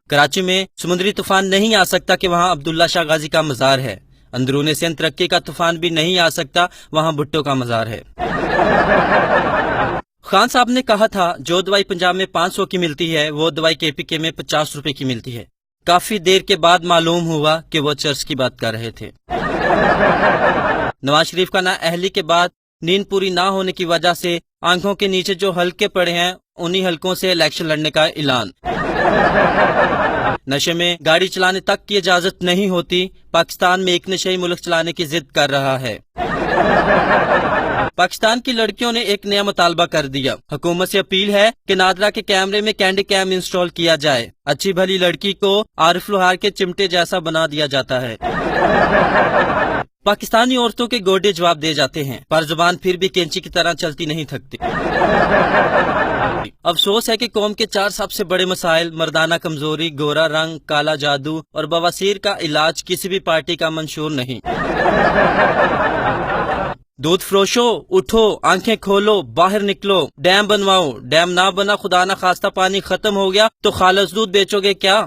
کراچی میں سمندری طوفان نہیں آ سکتا کہ وہاں عبداللہ شاہ غازی کا مزار ہے۔ اندرون سندھ ترقی کا طوفان بھی نہیں آ سکتا، وہاں بھٹو کا مزار ہے۔ خان صاحب نے کہا تھا جو دوائی پنجاب میں 500 کی ملتی ہے وہ دوائی KPK میں 50 روپے کی ملتی ہے۔ کافی دیر کے بعد معلوم ہوا کہ وہ چرس کی بات کر رہے تھے۔ نواز شریف کا نااہلی کے بعد نیند پوری نہ ہونے کی وجہ سے آنکھوں کے نیچے جو حلقے پڑے ہیں انہی حلقوں سے الیکشن لڑنے کا اعلان۔ نشے میں گاڑی چلانے تک کی اجازت نہیں ہوتی، پاکستان میں ایک نشئی ملک چلانے کی ضد کر رہا ہے۔ پاکستان کی لڑکیوں نے ایک نیا مطالبہ کر دیا، حکومت سے اپیل ہے کہ نادرا کے کیمرے میں کینڈی کیم انسٹال کیا جائے۔ اچھی بھلی لڑکی کو عارف لوہار کے چمٹے جیسا بنا دیا جاتا ہے۔ پاکستانی عورتوں کے گوڈے جواب دے جاتے ہیں، پر زبان پھر بھی کینچی کی طرح چلتی نہیں تھکتی۔ افسوس ہے کہ قوم کے 4 سب سے بڑے مسائل مردانہ کمزوری، گورا رنگ، کالا جادو اور بواسیر کا علاج کسی بھی پارٹی کا منشور نہیں۔ دودھ فروشو، اٹھو، آنکھیں کھولو، باہر نکلو، ڈیم بنواؤ، ڈیم نہ بنا خدا نہ خواستہ پانی ختم ہو گیا تو خالص دودھ بیچو گے کیا؟